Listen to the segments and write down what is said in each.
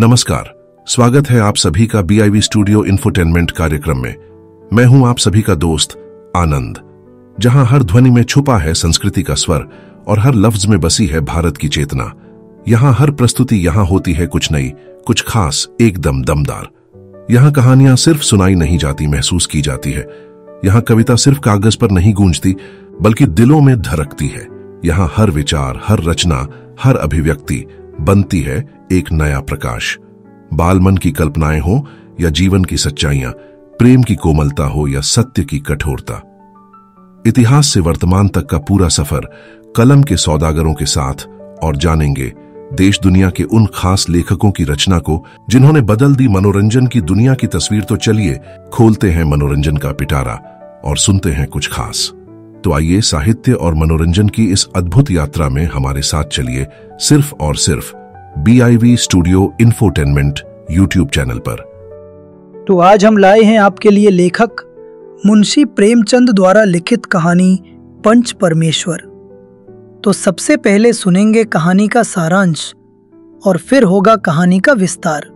नमस्कार, स्वागत है आप सभी का BIV स्टूडियो इंफोटेनमेंट कार्यक्रम में। मैं हूं आप सभी का दोस्त आनंद, जहां हर ध्वनि में छुपा है संस्कृति का स्वर और हर लफ्ज में बसी है भारत की चेतना। यहां हर प्रस्तुति यहां होती है कुछ नई, कुछ खास, एकदम दमदार। यहां कहानियां सिर्फ सुनाई नहीं जाती, महसूस की जाती है। यहां कविता सिर्फ कागज पर नहीं गूंजती, बल्कि दिलों में धड़कती है। यहां हर विचार, हर रचना, हर अभिव्यक्ति बनती है एक नया प्रकाश। बालमन की कल्पनाएं हो या जीवन की सच्चाइयां, प्रेम की कोमलता हो या सत्य की कठोरता, इतिहास से वर्तमान तक का पूरा सफर कलम के सौदागरों के साथ। और जानेंगे देश दुनिया के उन खास लेखकों की रचना को जिन्होंने बदल दी मनोरंजन की दुनिया की तस्वीर। तो चलिए खोलते हैं मनोरंजन का पिटारा और सुनते हैं कुछ खास। तो आइए साहित्य और मनोरंजन की इस अद्भुत यात्रा में हमारे साथ चलिए, सिर्फ और सिर्फ BIV studio infotainment YouTube channel पर। तो आज हम लाए हैं आपके लिए लेखक मुंशी प्रेमचंद द्वारा लिखित कहानी पंच परमेश्वर। तो सबसे पहले सुनेंगे कहानी का सारांश और फिर होगा कहानी का विस्तार।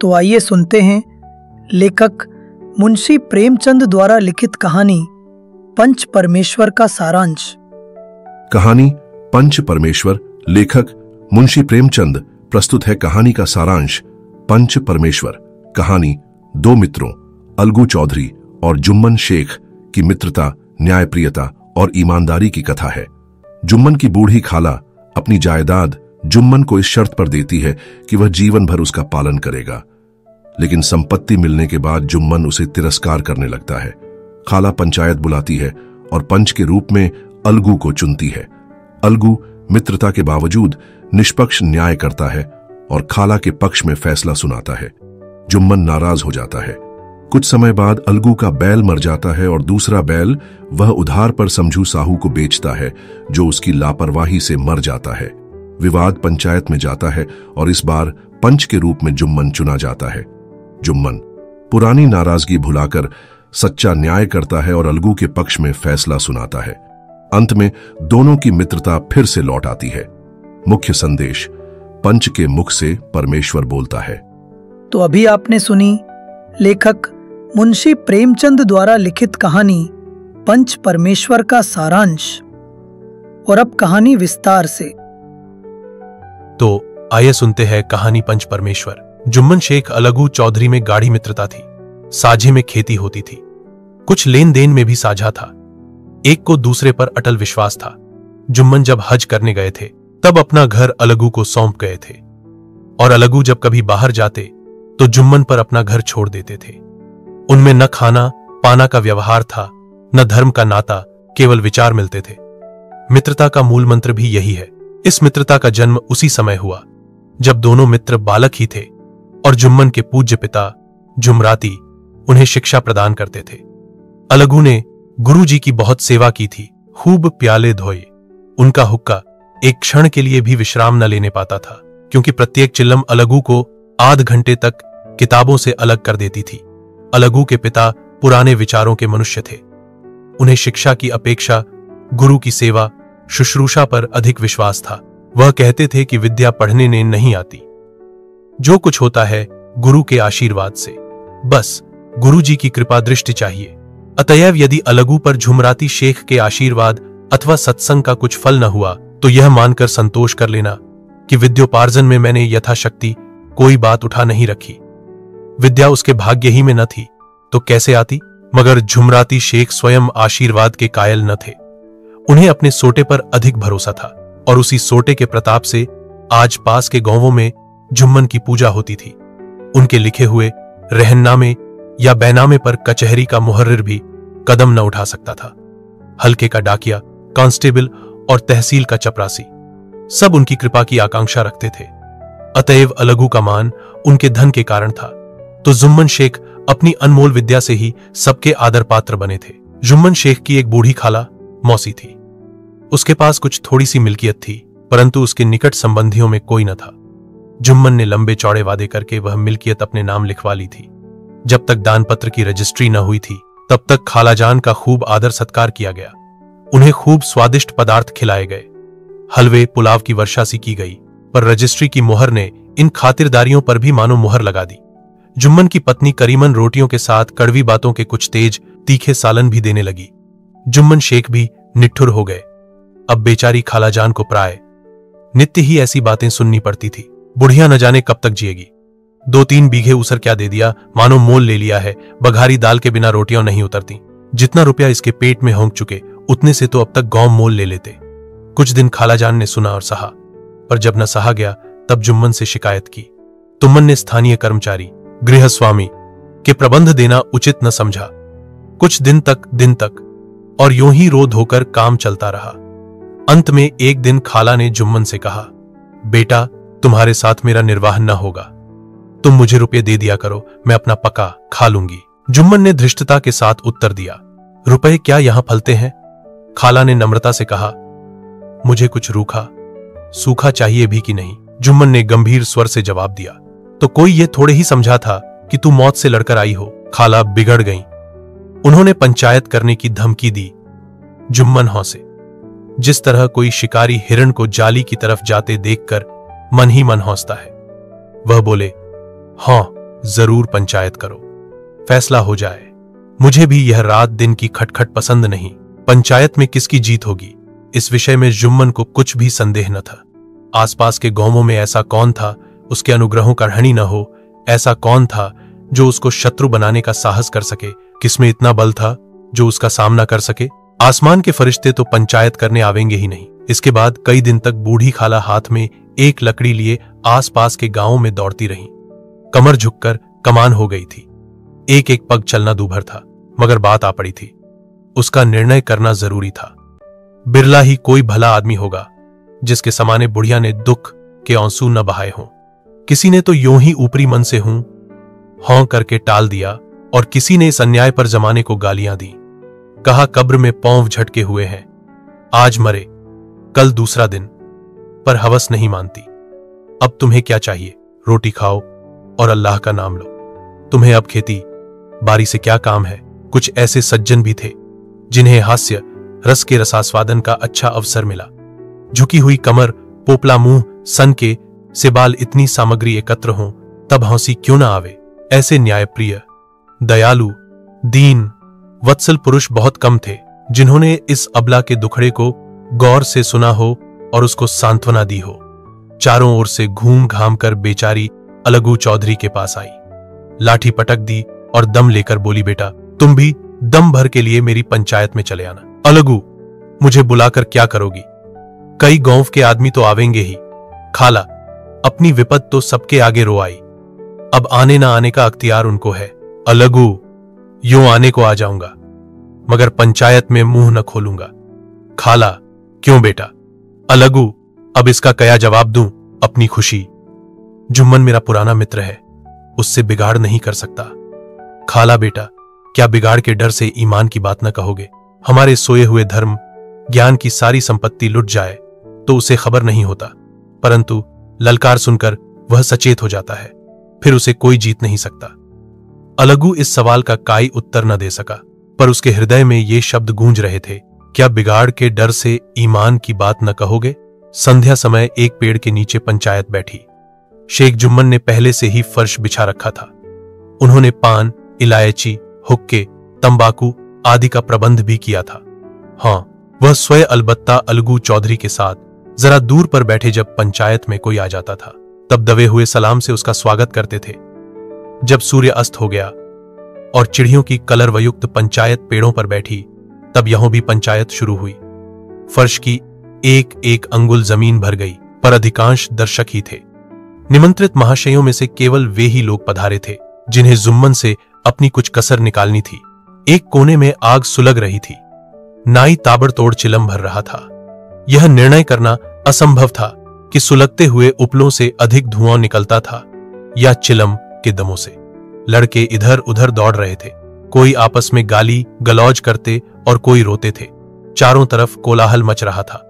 तो आइए सुनते हैं लेखक मुंशी प्रेमचंद द्वारा लिखित कहानी पंच परमेश्वर का सारांश। कहानी पंच परमेश्वर, लेखक मुंशी प्रेमचंद। प्रस्तुत है कहानी का सारांश पंच परमेश्वर। कहानी दो मित्रों अलगू चौधरी और जुम्मन शेख की मित्रता, न्यायप्रियता और ईमानदारी की कथा है। जुम्मन की बूढ़ी खाला अपनी जायदाद जुम्मन को इस शर्त पर देती है कि वह जीवन भर उसका पालन करेगा, लेकिन संपत्ति मिलने के बाद जुम्मन उसे तिरस्कार करने लगता है। खाला पंचायत बुलाती है और पंच के रूप में अलगू को चुनती है। अलगू मित्रता के बावजूद निष्पक्ष न्याय करता है और खाला के पक्ष में फैसला सुनाता है। जुम्मन नाराज हो जाता है। कुछ समय बाद अलगू का बैल मर जाता है और दूसरा बैल वह उधार पर समझू साहू को बेचता है, जो उसकी लापरवाही से मर जाता है। विवाद पंचायत में जाता है और इस बार पंच के रूप में जुम्मन चुना जाता है। जुम्मन पुरानी नाराजगी भुलाकर सच्चा न्याय करता है और अलगू के पक्ष में फैसला सुनाता है। अंत में दोनों की मित्रता फिर से लौट आती है। मुख्य संदेश, पंच के मुख से परमेश्वर बोलता है। तो अभी आपने सुनी लेखक मुंशी प्रेमचंद द्वारा लिखित कहानी पंच परमेश्वर का सारांश। और अब कहानी विस्तार से। तो आइए सुनते हैं कहानी पंच परमेश्वर। जुम्मन शेख अलगू चौधरी में गाढ़ी मित्रता थी। साझे में खेती होती थी, कुछ लेन देन में भी साझा था। एक को दूसरे पर अटल विश्वास था। जुम्मन जब हज करने गए थे तब अपना घर अलगू को सौंप गए थे, और अलगू जब कभी बाहर जाते तो जुम्मन पर अपना घर छोड़ देते थे। उनमें न खाना पाना का व्यवहार था, न धर्म का नाता, केवल विचार मिलते थे। मित्रता का मूल मंत्र भी यही है। इस मित्रता का जन्म उसी समय हुआ जब दोनों मित्र बालक ही थे और जुम्मन के पूज्य पिता जुमराती उन्हें शिक्षा प्रदान करते थे। अलगू ने गुरुजी की बहुत सेवा की थी, खूब प्याले धोए। उनका हुक्का एक क्षण के लिए भी विश्राम न लेने पाता था, क्योंकि प्रत्येक चिल्लम अलगू को आध घंटे तक किताबों से अलग कर देती थी। अलगू के पिता पुराने विचारों के मनुष्य थे। उन्हें शिक्षा की अपेक्षा गुरु की सेवा शुश्रूषा पर अधिक विश्वास था। वह कहते थे कि विद्या पढ़ने ने नहीं आती, जो कुछ होता है गुरु के आशीर्वाद से। बस गुरुजी की कृपा दृष्टि चाहिए। अतएव यदि अलगू पर झुमराती शेख के आशीर्वाद अथवा सत्संग का कुछ फल न हुआ तो यह मानकर संतोष कर लेना कि विद्योपार्जन में मैंने यथाशक्ति कोई बात उठा नहीं रखी। विद्या उसके भाग्य ही में न थी तो कैसे आती? मगर झुमराती शेख स्वयं आशीर्वाद के कायल न थे। उन्हें अपने सोटे पर अधिक भरोसा था और उसी सोटे के प्रताप से आज पास के गांवों में जुम्मन की पूजा होती थी। उनके लिखे हुए रहननामे या बैनामे पर कचहरी का मुहर्रिर भी कदम न उठा सकता था। हल्के का डाकिया, कांस्टेबल और तहसील का चपरासी सब उनकी कृपा की आकांक्षा रखते थे। अतएव अलगू का मान उनके धन के कारण था, तो जुम्मन शेख अपनी अनमोल विद्या से ही सबके आदर पात्र बने थे। जुम्मन शेख की एक बूढ़ी खाला मौसी थी। उसके पास कुछ थोड़ी सी मिल्कियत थी, परंतु उसके निकट संबंधियों में कोई न था। जुम्मन ने लंबे चौड़े वादे करके वह मिल्कियत अपने नाम लिखवा ली थी। जब तक दानपत्र की रजिस्ट्री न हुई थी तब तक खालाजान का खूब आदर सत्कार किया गया। उन्हें खूब स्वादिष्ट पदार्थ खिलाए गए। हलवे पुलाव की वर्षा सी की गई, पर रजिस्ट्री की मोहर ने इन खातिरदारियों पर भी मानो मुहर लगा दी। जुम्मन की पत्नी करीमन रोटियों के साथ कड़वी बातों के कुछ तेज तीखे सालन भी देने लगी। जुम्मन शेख भी निठुर हो गए। अब बेचारी खालाजान को प्राय नित्य ही ऐसी बातें सुननी पड़ती थी। बुढ़िया न जाने कब तक जिएगी। 2-3 बीघे ऊसर क्या दे दिया, मानो मोल ले लिया है। बघारी दाल के बिना रोटियां नहीं उतरती। जितना रुपया इसके पेट में होंक चुके, उतने से तो अब तक गांव मोल ले लेते। कुछ दिन खालाजान ने सुना और सहा, पर जब न सहा गया तब जुम्मन से शिकायत की। तुमन ने स्थानीय कर्मचारी गृहस्वामी के प्रबंध देना उचित न समझा। कुछ दिन तक और यूं ही रो धोकर काम चलता रहा। अंत में एक दिन खाला ने जुम्मन से कहा, बेटा तुम्हारे साथ मेरा निर्वाह न होगा, तुम मुझे रुपये दे दिया करो, मैं अपना पका खा लूंगी। जुम्मन ने धृष्टता के साथ उत्तर दिया, रुपए क्या यहां फलते हैं? खाला ने नम्रता से कहा, मुझे कुछ रूखा सूखा चाहिए भी कि नहीं? जुम्मन ने गंभीर स्वर से जवाब दिया, तो कोई ये थोड़े ही समझा था कि तू मौत से लड़कर आई हो। खाला बिगड़ गई। उन्होंने पंचायत करने की धमकी दी। जुम्मन हंसे। जिस तरह कोई शिकारी हिरण को जाली की तरफ जाते देखकर मन ही मन हंसता है, वह बोले, हां जरूर पंचायत करो, फैसला हो जाए। मुझे भी यह रात दिन की खटखट पसंद नहीं। पंचायत में किसकी जीत होगी, इस विषय में जुम्मन को कुछ भी संदेह न था। आसपास के गांवों में ऐसा कौन था उसके अनुग्रहों का ऋणी न हो? ऐसा कौन था जो उसको शत्रु बनाने का साहस कर सके? किसमें इतना बल था जो उसका सामना कर सके? आसमान के फरिश्ते तो पंचायत करने आवेंगे ही नहीं। इसके बाद कई दिन तक बूढ़ी खाला हाथ में एक लकड़ी लिए आसपास के गांवों में दौड़ती रही। कमर झुककर कमान हो गई थी। एक एक पग चलना दूभर था, मगर बात आ पड़ी थी। उसका निर्णय करना जरूरी था। बिरला ही कोई भला आदमी होगा जिसके समाने बुढ़िया ने दुख के आंसू न बहाए हों। किसी ने तो यूं ही ऊपरी मन से हौं करके टाल दिया, और किसी ने इस अन्याय पर जमाने को गालियां दी। कहा कब्र में पौंव झटके हुए हैं, आज मरे कल दूसरा दिन, पर हवस नहीं मानती। अब तुम्हें क्या चाहिए? रोटी खाओ और अल्लाह का नाम लो। तुम्हें अब खेती बारी से क्या काम है? कुछ ऐसे सज्जन भी थे जिन्हें हास्य रस के रसास्वादन का अच्छा अवसर मिला। झुकी हुई कमर, पोपला मुंह, सन के से बाल, इतनी सामग्री एकत्र हों तब हंसी क्यों ना आवे? ऐसे न्यायप्रिय, दयालु, दीन, वत्सल पुरुष बहुत कम थे जिन्होंने इस अबला के दुखड़े को गौर से सुना हो और उसको सांत्वना दी हो। चारों ओर से घूम घाम कर बेचारी अलगू चौधरी के पास आई, लाठी पटक दी और दम लेकर बोली, बेटा तुम भी दम भर के लिए मेरी पंचायत में चले आना। अलगू, मुझे बुलाकर क्या करोगी? कई गांव के आदमी तो आवेंगे ही। खाला, अपनी विपद तो सबके आगे रो आई, अब आने ना आने का अख्तियार उनको है। अलगू, यूं आने को आ जाऊंगा मगर पंचायत में मुंह न खोलूंगा। खाला, क्यों बेटा? अलगू, अब इसका क्या जवाब दूं? अपनी खुशी। जुम्मन मेरा पुराना मित्र है, उससे बिगाड़ नहीं कर सकता। खाला बेटा, क्या बिगाड़ के डर से ईमान की बात न कहोगे? हमारे सोए हुए धर्म ज्ञान की सारी संपत्ति लुट जाए तो उसे खबर नहीं होता, परंतु ललकार सुनकर वह सचेत हो जाता है, फिर उसे कोई जीत नहीं सकता। अलगू इस सवाल का काई उत्तर न दे सका, पर उसके हृदय में ये शब्द गूंज रहे थे, क्या बिगाड़ के डर से ईमान की बात न कहोगे? संध्या समय एक पेड़ के नीचे पंचायत बैठी। शेख जुम्मन ने पहले से ही फर्श बिछा रखा था। उन्होंने पान, इलायची, हुक्के, तंबाकू आदि का प्रबंध भी किया था। हां, वह स्वयं अलबत्ता अलगू चौधरी के साथ जरा दूर पर बैठे जब पंचायत में कोई आ जाता था तब दबे हुए सलाम से उसका स्वागत करते थे। जब सूर्य अस्त हो गया और चिड़ियों की कलरवयुक्त पंचायत पेड़ों पर बैठी तब यहां भी पंचायत शुरू हुई। फर्श की एक एक अंगुल जमीन भर गई, पर अधिकांश दर्शक ही थे। निमंत्रित महाशयों में से केवल वे ही लोग पधारे थे जिन्हें जुम्मन से अपनी कुछ कसर निकालनी थी। एक कोने में आग सुलग रही थी। नाई ताबड़तोड़ चिलम भर रहा था। यह निर्णय करना असंभव था कि सुलगते हुए उपलों से अधिक धुआं निकलता था या चिलम के दमों से। लड़के इधर उधर दौड़ रहे थे, कोई आपस में गाली गलौज करते और कोई रोते थे। चारों तरफ कोलाहल मच रहा था।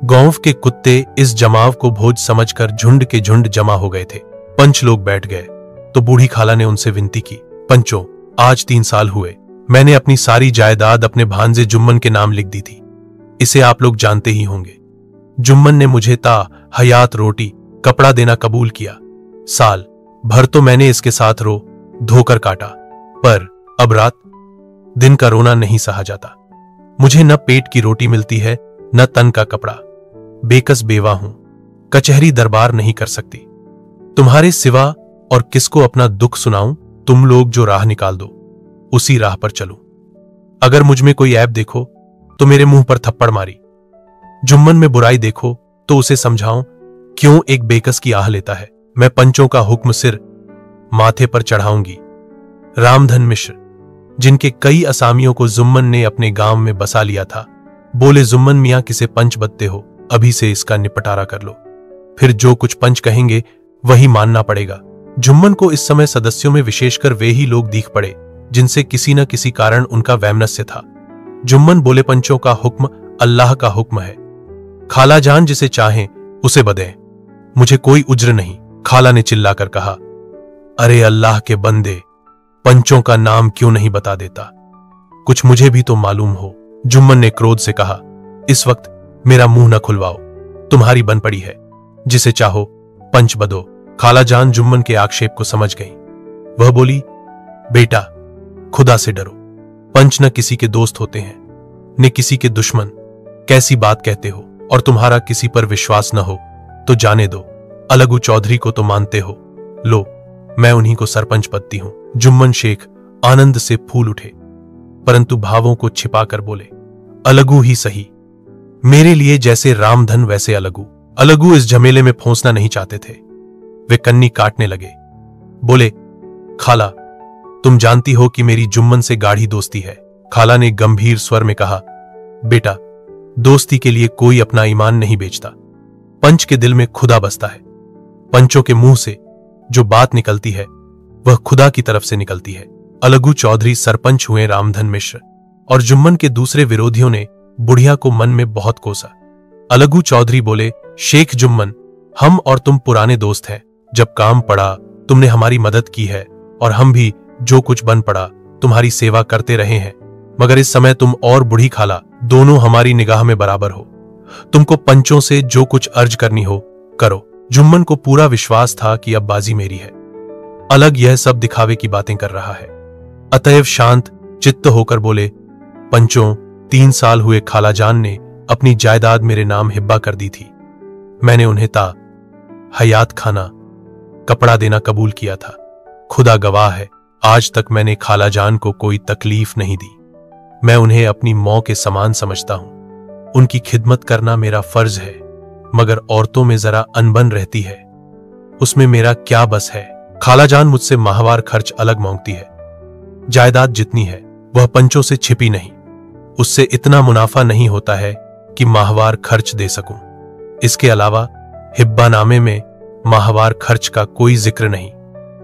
गांव के कुत्ते इस जमाव को भोज समझकर झुंड के झुंड जमा हो गए थे। पंच लोग बैठ गए तो बूढ़ी खाला ने उनसे विनती की, पंचों, आज 3 साल हुए मैंने अपनी सारी जायदाद अपने भांजे जुम्मन के नाम लिख दी थी। इसे आप लोग जानते ही होंगे। जुम्मन ने मुझे ता हयात रोटी कपड़ा देना कबूल किया। साल भर तो मैंने इसके साथ रो धोकर काटा, पर अब रात दिन का रोना नहीं सहा जाता। मुझे न पेट की रोटी मिलती है न तन का कपड़ा। बेकस बेवा हूं, कचहरी दरबार नहीं कर सकती। तुम्हारे सिवा और किसको अपना दुख सुनाऊं? तुम लोग जो राह निकाल दो उसी राह पर चलूं। अगर मुझ में कोई ऐब देखो तो मेरे मुंह पर थप्पड़ मारी। जुम्मन में बुराई देखो तो उसे समझाऊं क्यों एक बेकस की आह लेता है। मैं पंचों का हुक्म सिर माथे पर चढ़ाऊंगी। रामधन मिश्र, जिनके कई असामियों को जुम्मन ने अपने गांव में बसा लिया था, बोले, जुम्मन मियां किसे पंच बदते हो, अभी से इसका निपटारा कर लो, फिर जो कुछ पंच कहेंगे वही मानना पड़ेगा। जुम्मन को इस समय सदस्यों में विशेषकर वे ही लोग दिख पड़े जिनसे किसी न किसी कारण उनका वैमनस्य था। जुम्मन बोले, पंचों का हुक्म अल्लाह का हुक्म है। खाला जान जिसे चाहें उसे बदें, मुझे कोई उज्र नहीं। खाला ने चिल्लाकर कहा, अरे अल्लाह के बंदे, पंचों का नाम क्यों नहीं बता देता? कुछ मुझे भी तो मालूम हो। जुम्मन ने क्रोध से कहा, इस वक्त मेरा मुंह न खुलवाओ, तुम्हारी बन पड़ी है, जिसे चाहो पंच बदो। खाला जान जुम्मन के आक्षेप को समझ गई। वह बोली, बेटा खुदा से डरो, पंच न किसी के दोस्त होते हैं न किसी के दुश्मन। कैसी बात कहते हो? और तुम्हारा किसी पर विश्वास न हो तो जाने दो, अलगू चौधरी को तो मानते हो, लो मैं उन्हीं को सरपंच पदती हूं। जुम्मन शेख आनंद से फूल उठे, परंतु भावों को छिपाकर बोले, अलगू ही सही, मेरे लिए जैसे रामधन वैसे अलगू। अलगू इस झमेले में फंसना नहीं चाहते थे। वे कन्नी काटने लगे, बोले, खाला तुम जानती हो कि मेरी जुम्मन से गाढ़ी दोस्ती है। खाला ने गंभीर स्वर में कहा, बेटा दोस्ती के लिए कोई अपना ईमान नहीं बेचता। पंच के दिल में खुदा बसता है। पंचों के मुंह से जो बात निकलती है वह खुदा की तरफ से निकलती है। अलगू चौधरी सरपंच हुए रामधन मिश्र, और जुम्मन के दूसरे विरोधियों ने बुढ़िया को मन में बहुत कोसा। अलगू चौधरी बोले, शेख जुम्मन, हम और तुम पुराने दोस्त हैं। जब काम पड़ा तुमने हमारी मदद की है और हम भी जो कुछ बन पड़ा तुम्हारी सेवा करते रहे हैं, मगर इस समय तुम और बूढ़ी खाला दोनों हमारी निगाह में बराबर हो। तुमको पंचों से जो कुछ अर्ज करनी हो करो। जुम्मन को पूरा विश्वास था कि अब बाजी मेरी है। अलग यह सब दिखावे की बातें कर रहा है, अतएव शांत चित्त होकर बोले, पंचों 3 साल हुए खाला जान ने अपनी जायदाद मेरे नाम हिब्बा कर दी थी। मैंने उन्हें ता हयात खाना कपड़ा देना कबूल किया था। खुदा गवाह है, आज तक मैंने खाला जान को कोई तकलीफ नहीं दी। मैं उन्हें अपनी मौं के समान समझता हूं। उनकी खिदमत करना मेरा फर्ज है, मगर औरतों में जरा अनबन रहती है, उसमें मेरा क्या बस है। खाला जान मुझसे माहवार खर्च अलग मांगती है। जायदाद जितनी है वह पंचों से छिपी नहीं, उससे इतना मुनाफा नहीं होता है कि माहवार खर्च दे सकूं। इसके अलावा हिब्बानामे में माहवार खर्च का कोई जिक्र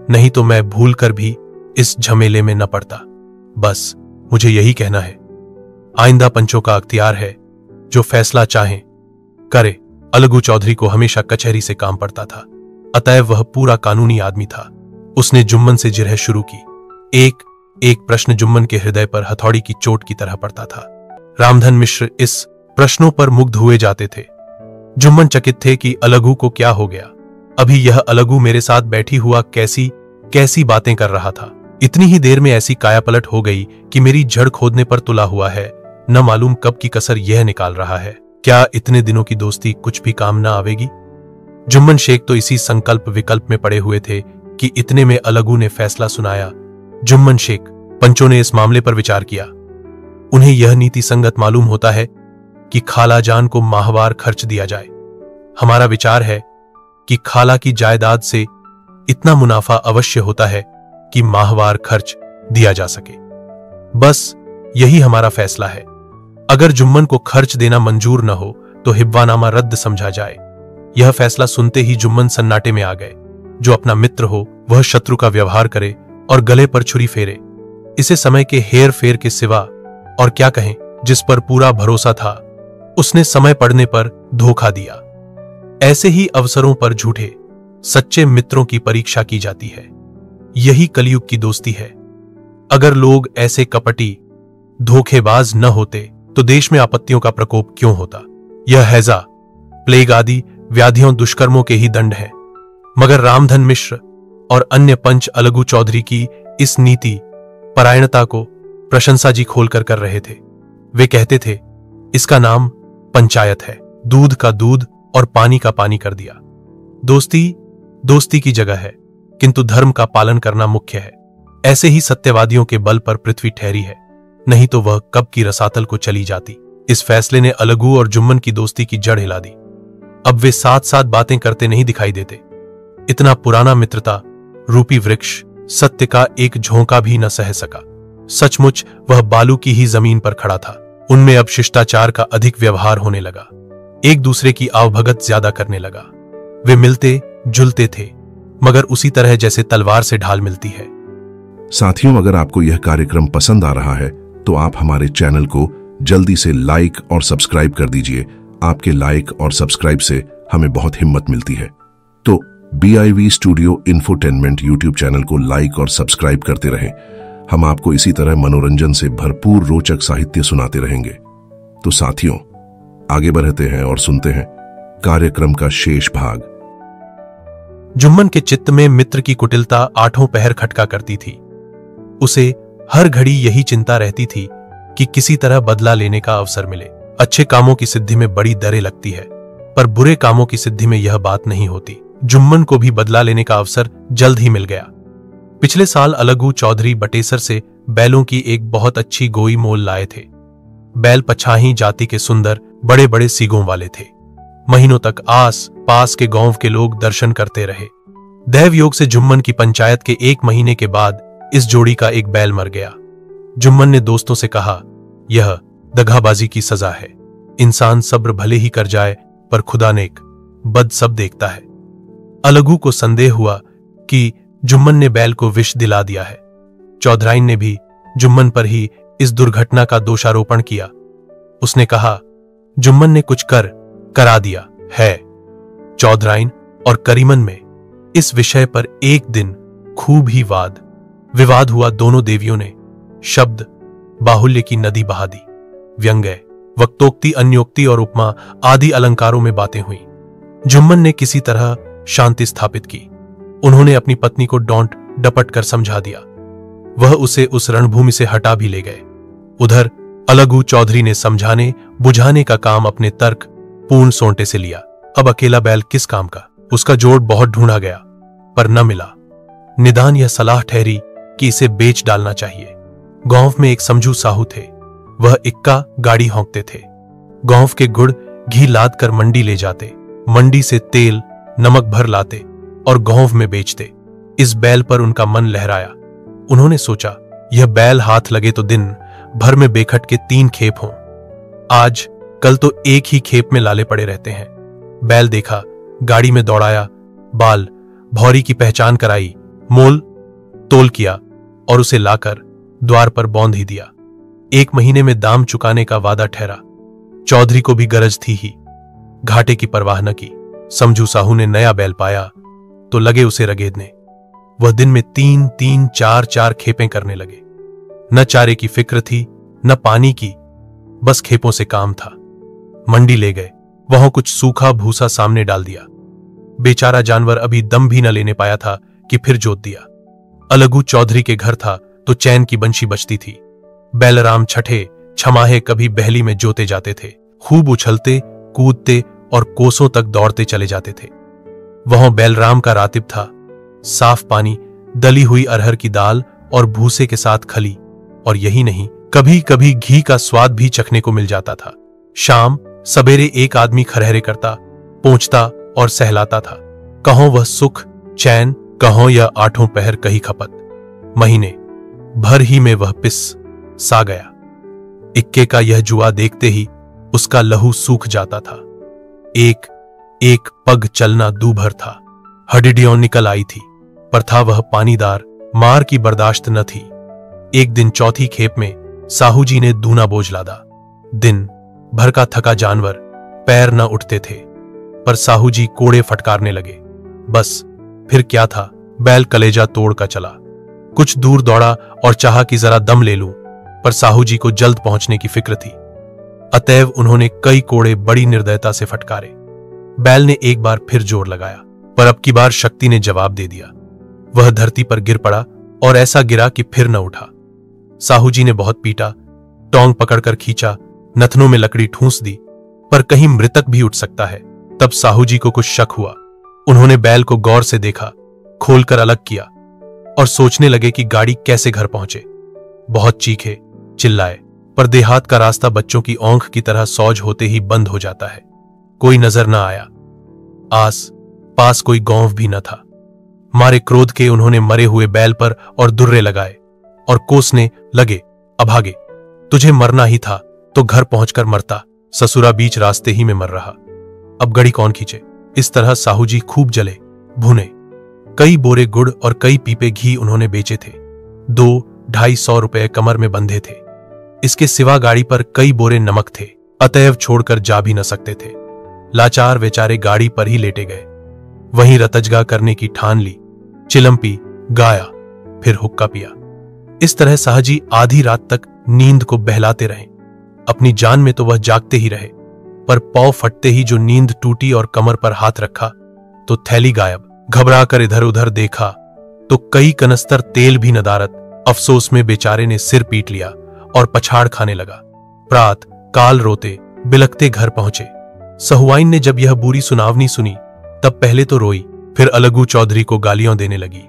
नहीं तो मैं भूल कर भी इस झमेले में न पड़ता। बस मुझे यही कहना है। आइंदा पंचों का अख्तियार है, जो फैसला चाहें करे। अलगू चौधरी को हमेशा कचहरी से काम पड़ता था, अतएव वह पूरा कानूनी आदमी था। उसने जुम्मन से जिरह शुरू की। एक एक प्रश्न जुम्मन के हृदय पर हथौड़ी की चोट की तरह पड़ता था। रामधन मिश्र इस प्रश्नों पर मुग्ध हुए जाते थे। जुम्मन चकित थे कि अलगू को क्या हो गया। अभी यह अलगू मेरे साथ बैठी हुआ कैसी कैसी बातें कर रहा था। इतनी ही देर में ऐसी कायापलट हो गई कि मेरी जड़ खोदने पर तुला हुआ है, न मालूम कब की कसर यह निकाल रहा है। क्या इतने दिनों की दोस्ती कुछ भी काम न आवेगी? जुम्मन शेख तो इसी संकल्प विकल्प में पड़े हुए थे कि इतने में अलगू ने फैसला सुनाया। जुम्मन शेख, पंचों ने इस मामले पर विचार किया। उन्हें यह नीति संगत मालूम होता है कि खाला जान को माहवार खर्च दिया जाए। हमारा विचार है कि खाला की जायदाद से इतना मुनाफा अवश्य होता है कि माहवार खर्च दिया जा सके। बस यही हमारा फैसला है। अगर जुम्मन को खर्च देना मंजूर न हो तो हिब्बानामा रद्द समझा जाए। यह फैसला सुनते ही जुम्मन सन्नाटे में आ गए। जो अपना मित्र हो वह शत्रु का व्यवहार करे और गले पर छुरी फेरे, इसे समय के हेर फेर के सिवा और क्या कहें। जिस पर पूरा भरोसा था उसने समय पड़ने पर धोखा दिया। ऐसे ही अवसरों पर झूठे सच्चे मित्रों की परीक्षा की जाती है। यही कलयुग की दोस्ती है। अगर लोग ऐसे कपटी धोखेबाज न होते तो देश में आपत्तियों का प्रकोप क्यों होता। यह हैजा, प्लेग आदि व्याधियों दुष्कर्मों के ही दंड है। मगर रामधन मिश्र और अन्य पंच अलगू चौधरी की इस नीति परायणता को प्रशंसा जी खोलकर कर रहे थे। वे कहते थे, इसका नाम पंचायत है, दूध का दूध और पानी का पानी कर दिया। दोस्ती दोस्ती की जगह है, किंतु धर्म का पालन करना मुख्य है। ऐसे ही सत्यवादियों के बल पर पृथ्वी ठहरी है, नहीं तो वह कब की रसातल को चली जाती। इस फैसले ने अलगू और जुम्मन की दोस्ती की जड़ हिला दी। अब वे साथ साथ बातें करते नहीं दिखाई देते। इतना पुराना मित्रता रूपी वृक्ष सत्य का एक झोंका भी न सह सका। सचमुच वह बालू की ही जमीन पर खड़ा था। उनमें अब शिष्टाचार का अधिक व्यवहार होने लगा, एक दूसरे की आवभगत ज्यादा करने लगा। वे मिलते जुलते थे, मगर उसी तरह जैसे तलवार से ढाल मिलती है। साथियों, अगर आपको यह कार्यक्रम पसंद आ रहा है तो आप हमारे चैनल को जल्दी से लाइक और सब्सक्राइब कर दीजिए। आपके लाइक और सब्सक्राइब से हमें बहुत हिम्मत मिलती है। तो BIV studio infotainment YouTube channel को लाइक और सब्सक्राइब करते रहें। हम आपको इसी तरह मनोरंजन से भरपूर रोचक साहित्य सुनाते रहेंगे। तो साथियों, आगे बढ़ते हैं और सुनते हैं कार्यक्रम का शेष भाग। जुम्मन के चित्त में मित्र की कुटिलता आठों पहर खटका करती थी। उसे हर घड़ी यही चिंता रहती थी कि किसी तरह बदला लेने का अवसर मिले। अच्छे कामों की सिद्धि में बड़ी दरें लगती है, पर बुरे कामों की सिद्धि में यह बात नहीं होती। जुम्मन को भी बदला लेने का अवसर जल्द ही मिल गया। पिछले साल अलगू चौधरी बटेसर से बैलों की एक बहुत अच्छी गोई मोल लाए थे। बैल पछाही जाति के सुंदर बड़े बड़े सींगों वाले थे। महीनों तक आस पास के गांव के लोग दर्शन करते रहे। दैव योग से जुम्मन की पंचायत के 1 महीने के बाद इस जोड़ी का एक बैल मर गया। जुम्मन ने दोस्तों से कहा, यह दगाबाजी की सजा है। इंसान सब्र भले ही कर जाए, पर खुदा नेक बद सब देखता है। अलगू को संदेह हुआ कि जुम्मन ने बैल को विष दिला दिया है। चौधराइन ने भी जुम्मन पर ही इस दुर्घटना का दोषारोपण किया। उसने कहा, जुम्मन ने कुछ करा दिया है। चौधराइन और करीमन में इस विषय पर एक दिन खूब ही विवाद हुआ। दोनों देवियों ने शब्द बाहुल्य की नदी बहा दी। व्यंग्य, वक्तोक्ति, अन्योक्ति और उपमा आदि अलंकारों में बातें हुई। जुम्मन ने किसी तरह शांति स्थापित की। उन्होंने अपनी पत्नी को डांट डपट कर समझा दिया। वह उसे उस रणभूमि से हटा भी ले गए। उधर अलगू चौधरी ने समझाने बुझाने का काम अपने तर्क पूर्ण सोंटे से लिया। अब अकेला बैल किस काम का? उसका जोड़ बहुत ढूंढा गया, पर न मिला। निदान यह सलाह ठहरी कि इसे बेच डालना चाहिए। गांव में एक समझू साहू थे। वह इक्का गाड़ी हाँकते थे। गांव के गुड़ घी लाद कर मंडी ले जाते, मंडी से तेल नमक भर लाते और गांव में बेचते। इस बैल पर उनका मन लहराया। उन्होंने सोचा, यह बैल हाथ लगे तो दिन भर में बेखट के 3 खेप हों। आज कल तो एक ही खेप में लाले पड़े रहते हैं। बैल देखा, गाड़ी में दौड़ाया, बाल भौरी की पहचान कराई, मोल तोल किया और उसे लाकर द्वार पर बौंध ही दिया। 1 महीने में दाम चुकाने का वादा ठहरा। चौधरी को भी गरज थी ही, घाटे की परवाह न की। समझू साहू ने नया बैल पाया तो लगे उसे रगेदने। वह दिन में 3-3, 4-4 खेपें करने लगे। न चारे की फिक्र थी, न पानी की, बस खेपों से काम था। मंडी ले गए, वहां कुछ सूखा भूसा सामने डाल दिया। बेचारा जानवर अभी दम भी न लेने पाया था कि फिर जोत दिया। अलगू चौधरी के घर था तो चैन की बंशी बजती थी। बैलराम छठे छमाहे कभी बहली में जोते जाते थे। खूब उछलते कूदते और कोसों तक दौड़ते चले जाते थे। वहां बैलराम का रातिब था। साफ पानी, दली हुई अरहर की दाल और भूसे के साथ खली, और यही नहीं, कभी कभी घी का स्वाद भी चखने को मिल जाता था। शाम सवेरे एक आदमी खरहरे करता, पोंछता और सहलाता था। कहों वह सुख चैन, कहों या 8 पहर कही खपत। महीने भर ही में वह पिस सा गया। इक्के का यह जुआ देखते ही उसका लहू सूख जाता था। एक एक पग चलना दूभर था। हडिडियों निकल आई थी, पर था वह पानीदार, मार की बर्दाश्त न थी। एक दिन चौथी खेप में साहू जी ने दूना बोझ लादा। दिन भर का थका जानवर, पैर न उठते थे, पर साहू जी कोड़े फटकारने लगे। बस फिर क्या था, बैल कलेजा तोड़ का चला। कुछ दूर दौड़ा और चाहा कि जरा दम ले लूं, पर साहू जी को जल्द पहुंचने की फिक्र थी। अतएव उन्होंने कई कोड़े बड़ी निर्दयता से फटकारे। बैल ने एक बार फिर जोर लगाया। पर अब की बार शक्ति ने जवाब दे दिया। वह धरती पर गिर पड़ा और ऐसा गिरा कि फिर न उठा। साहू जी ने बहुत पीटा, टोंग पकड़कर खींचा, नथनों में लकड़ी ठूंस दी, पर कहीं मृतक भी उठ सकता है। तब साहू जी को कुछ शक हुआ। उन्होंने बैल को गौर से देखा, खोलकर अलग किया और सोचने लगे कि गाड़ी कैसे घर पहुंचे। बहुत चीखे, चिल्लाए, पर देहात का रास्ता बच्चों की औंख की तरह सौज होते ही बंद हो जाता है। कोई नजर न आया। आस पास कोई गांव भी न था। मारे क्रोध के उन्होंने मरे हुए बैल पर और दुर्रे लगाए और कोसने लगे, अभागे, तुझे मरना ही था तो घर पहुंचकर मरता, ससुरा बीच रास्ते ही में मर रहा, अब गड़ी कौन खींचे। इस तरह साहू जी खूब जले भुने। कई बोरे गुड़ और कई पीपे घी उन्होंने बेचे थे। 200-250 रुपए कमर में बंधे थे। इसके सिवा गाड़ी पर कई बोरे नमक थे, अतएव छोड़कर जा भी न सकते थे। लाचार बेचारे गाड़ी पर ही लेटे गए। वहीं रतजगा करने की ठान ली, चिलम पी, गाया, फिर हुक्का पिया। इस तरह साहजी आधी रात तक नींद को बहलाते रहे। अपनी जान में तो वह जागते ही रहे, पर पौ फटते ही जो नींद टूटी और कमर पर हाथ रखा तो थैली गायब। घबराकर इधर उधर देखा तो कई कनस्तर तेल भी नदारत। अफसोस में बेचारे ने सिर पीट लिया और पछाड़ खाने लगा। प्रात काल रोते बिलखते घर पहुंचे। सहुआइन ने जब यह बुरी सुनावनी सुनी तब पहले तो रोई, फिर अलगू चौधरी को गालियां देने लगी।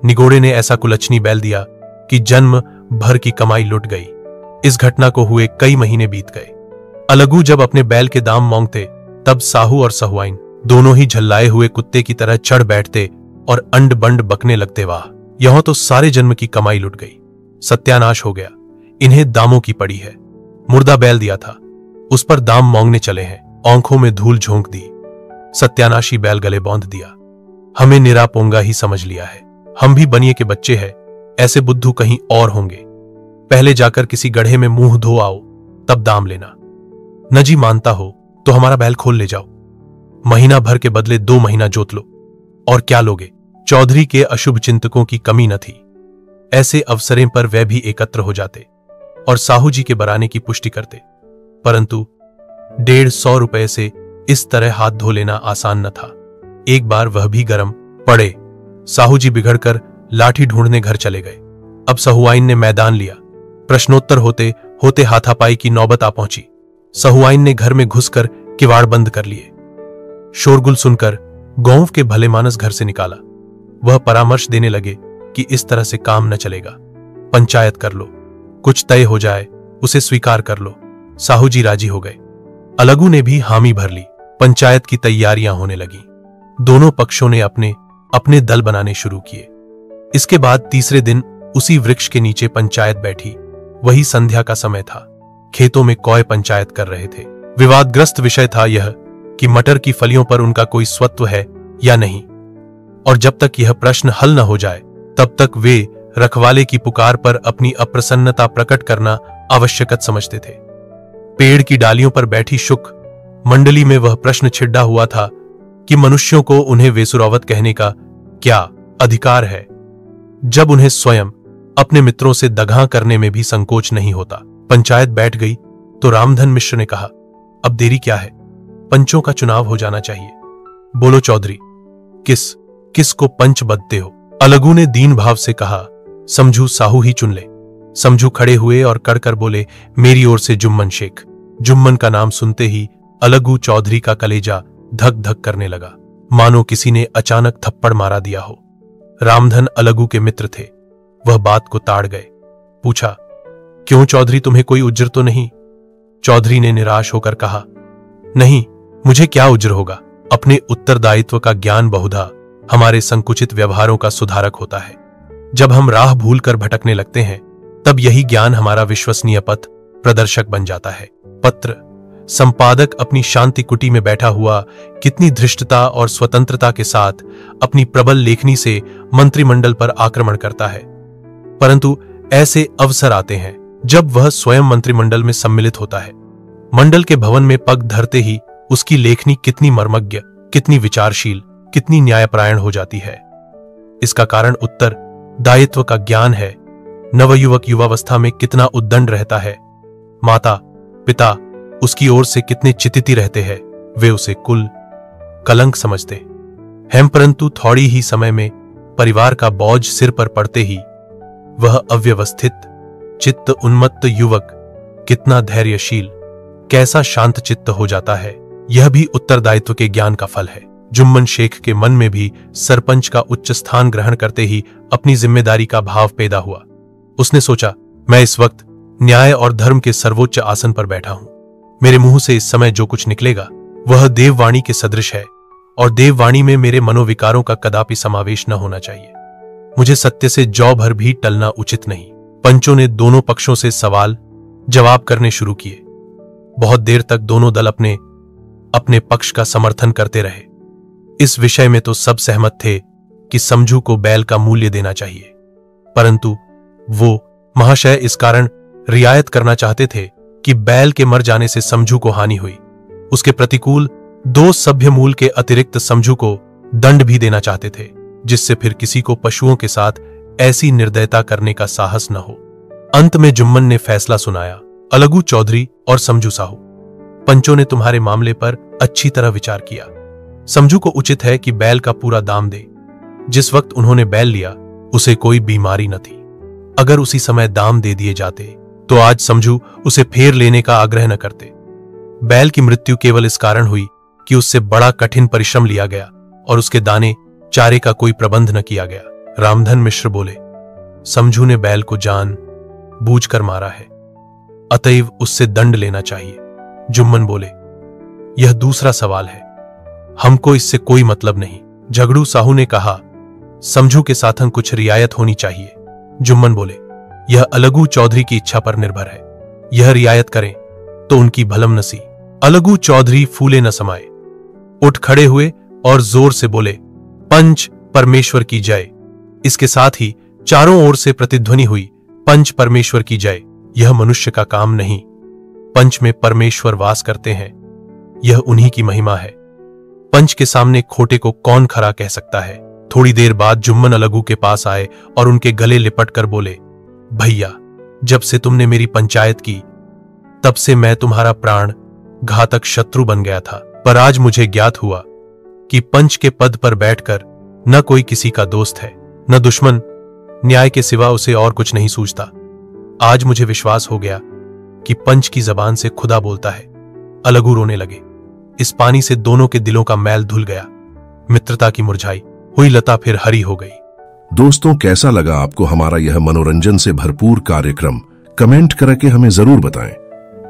निगोड़े ने ऐसा कुलच्छनी बैल दिया कि जन्म भर की कमाई लुट गई। इस घटना को हुए कई महीने बीत गए। अलगू जब अपने बैल के दाम मांगते तब साहू और सहुआइन दोनों ही झल्लाए हुए कुत्ते की तरह चढ़ बैठते और अंड बंड बकने लगते। वाह, यहां तो सारे जन्म की कमाई लुट गई, सत्यानाश हो गया, इन्हें दामों की पड़ी है। मुर्दा बैल दिया था, उस पर दाम मांगने चले हैं। आंखों में धूल झोंक दी। सत्यानाशी बैल गले बांध दिया। हमें निरापोंगा ही समझ लिया है। हम भी बनिए के बच्चे हैं, ऐसे बुद्धू कहीं और होंगे। पहले जाकर किसी गड्ढे में मुंह धो आओ, तब दाम लेना। न जी मानता हो तो हमारा बैल खोल ले जाओ, महीना भर के बदले 2 महीना जोत लो। और क्या लोगे? चौधरी के अशुभ चिंतकों की कमी न थी। ऐसे अवसरें पर वे भी एकत्र हो जाते और साहू जी के बराने की पुष्टि करते। परंतु 150 रुपए से इस तरह हाथ धो लेना आसान न था। एक बार वह भी गरम पड़े। साहू जी बिगड़कर लाठी ढूंढने घर चले गए। अब सहुआइन ने मैदान लिया। प्रश्नोत्तर होते होते हाथापाई की नौबत आ पहुंची। सहुआइन ने घर में घुसकर किवाड़ बंद कर लिए। शोरगुल सुनकर गांव के भले मानस घर से निकाला। वह परामर्श देने लगे कि इस तरह से काम न चलेगा, पंचायत कर लो, कुछ तय हो जाए, उसे स्वीकार कर लो। साहू जी राजी हो गए। अलगू ने भी हामी भर ली। पंचायत की तैयारियां होने लगी। दोनों पक्षों ने अपने अपने दल बनाने शुरू किए। इसके बाद तीसरे दिन उसी वृक्ष के नीचे पंचायत बैठी। वही संध्या का समय था। खेतों में कौए पंचायत कर रहे थे। विवादग्रस्त विषय था यह कि मटर की फलियों पर उनका कोई स्वत्व है या नहीं, और जब तक यह प्रश्न हल न हो जाए तब तक वे रखवाले की पुकार पर अपनी अप्रसन्नता प्रकट करना आवश्यकत समझते थे। पेड़ की डालियों पर बैठी शुक मंडली में वह प्रश्न छिड़ा हुआ था कि मनुष्यों को उन्हें वेसुरावत कहने का क्या अधिकार है, जब उन्हें स्वयं अपने मित्रों से दगा करने में भी संकोच नहीं होता। पंचायत बैठ गई तो रामधन मिश्र ने कहा, अब देरी क्या है, पंचों का चुनाव हो जाना चाहिए। बोलो चौधरी, किस को पंच बदते हो? अलगू ने दीन भाव से कहा, समझू साहू ही चुन ले। समझू खड़े हुए और कड़कर बोले, मेरी ओर से जुम्मन शेख। जुम्मन का नाम सुनते ही अलगू चौधरी का कलेजा धक धक करने लगा, मानो किसी ने अचानक थप्पड़ मारा दिया हो। रामधन अलगू के मित्र थे। वह बात को ताड़ गए। पूछा, क्यों चौधरी, तुम्हें कोई उज्र तो नहीं? चौधरी ने निराश होकर कहा, नहीं, मुझे क्या उज्र होगा। अपने उत्तरदायित्व का ज्ञान बहुधा हमारे संकुचित व्यवहारों का सुधारक होता है। जब हम राह भूल कर भटकने लगते हैं तब यही ज्ञान हमारा विश्वसनीय पथ प्रदर्शक बन जाता है। पत्र संपादक अपनी शांति कुटी में बैठा हुआ कितनी धृष्टता और स्वतंत्रता के साथ अपनी प्रबल लेखनी से मंत्रिमंडल पर आक्रमण करता है, परंतु ऐसे अवसर आते हैं जब वह स्वयं मंत्रिमंडल में सम्मिलित होता है। मंडल के भवन में पग धरते ही उसकी लेखनी कितनी मर्मज्ञ, कितनी विचारशील, कितनी न्यायपरायण हो जाती है। इसका कारण उत्तर दायित्व का ज्ञान है। नवयुवक युवावस्था में कितना उद्दंड रहता है। माता पिता उसकी ओर से कितने चितिती रहते हैं। वे उसे कुल कलंक समझते। हैं, परंतु थोड़ी ही समय में परिवार का बोझ सिर पर पड़ते ही वह अव्यवस्थित, चित्त उन्मत्त युवक कितना धैर्यशील, कैसा शांत चित्त हो जाता है। यह भी उत्तरदायित्व के ज्ञान का फल है। जुम्मन शेख के मन में भी सरपंच का उच्च स्थान ग्रहण करते ही अपनी जिम्मेदारी का भाव पैदा हुआ। उसने सोचा, मैं इस वक्त न्याय और धर्म के सर्वोच्च आसन पर बैठा हूं। मेरे मुंह से इस समय जो कुछ निकलेगा वह देववाणी के सदृश है, और देववाणी में मेरे मनोविकारों का कदापि समावेश न होना चाहिए। मुझे सत्य से जौ भर भी टलना उचित नहीं। पंचों ने दोनों पक्षों से सवाल जवाब करने शुरू किए। बहुत देर तक दोनों दल अपने अपने पक्ष का समर्थन करते रहे। इस विषय में तो सब सहमत थे कि समझू को बैल का मूल्य देना चाहिए, परंतु वो महाशय इस कारण रियायत करना चाहते थे कि बैल के मर जाने से समझू को हानि हुई। उसके प्रतिकूल 2 सभ्य मूल के अतिरिक्त समझू को दंड भी देना चाहते थे, जिससे फिर किसी को पशुओं के साथ ऐसी निर्दयता करने का साहस न हो। अंत में जुम्मन ने फैसला सुनाया, अलगू चौधरी और समझू साहू, पंचों ने तुम्हारे मामले पर अच्छी तरह विचार किया। समझू को उचित है कि बैल का पूरा दाम दे। जिस वक्त उन्होंने बैल लिया उसे कोई बीमारी न थी। अगर उसी समय दाम दे दिए जाते तो आज समझू उसे फेर लेने का आग्रह न करते। बैल की मृत्यु केवल इस कारण हुई कि उससे बड़ा कठिन परिश्रम लिया गया और उसके दाने चारे का कोई प्रबंध न किया गया। रामधन मिश्र बोले, समझू ने बैल को जान बूझकर मारा है, अतएव उससे दंड लेना चाहिए। जुम्मन बोले, यह दूसरा सवाल है, हमको इससे कोई मतलब नहीं। झगड़ू साहू ने कहा, समझू के साथ कुछ रियायत होनी चाहिए। जुम्मन बोले, यह अलगू चौधरी की इच्छा पर निर्भर है। यह रियायत करें तो उनकी भलम नसी। अलगू चौधरी फूले न समाये, उठ खड़े हुए और जोर से बोले, पंच परमेश्वर की जय। इसके साथ ही चारों ओर से प्रतिध्वनि हुई, पंच परमेश्वर की जय। यह मनुष्य का काम नहीं, पंच में परमेश्वर वास करते हैं, यह उन्हीं की महिमा है। पंच के सामने खोटे को कौन खरा कह सकता है। थोड़ी देर बाद जुम्मन अलगू के पास आए और उनके गले लिपट कर बोले, भैया, जब से तुमने मेरी पंचायत की तब से मैं तुम्हारा प्राण घातक शत्रु बन गया था, पर आज मुझे ज्ञात हुआ कि पंच के पद पर बैठकर न कोई किसी का दोस्त है न दुश्मन, न्याय के सिवा उसे और कुछ नहीं सूझता। आज मुझे विश्वास हो गया कि पंच की जबान से खुदा बोलता है। अलगू रोने लगे। इस पानी से दोनों के दिलों का मैल धुल गया। मित्रता की मुरझाई हुई लता फिर हरी हो गई। दोस्तों, कैसा लगा आपको हमारा यह मनोरंजन से भरपूर कार्यक्रम? कमेंट करके हमें जरूर बताएं।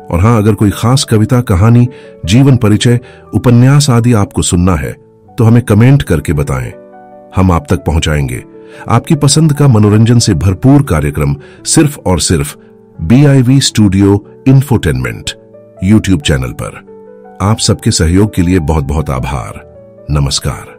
और हां, अगर कोई खास कविता, कहानी, जीवन परिचय, उपन्यास आदि आपको सुनना है तो हमें कमेंट करके बताएं, हम आप तक पहुंचाएंगे आपकी पसंद का मनोरंजन से भरपूर कार्यक्रम सिर्फ और सिर्फ BIV studio infotainment YouTube channel पर। आप सबके सहयोग के लिए बहुत बहुत आभार। नमस्कार।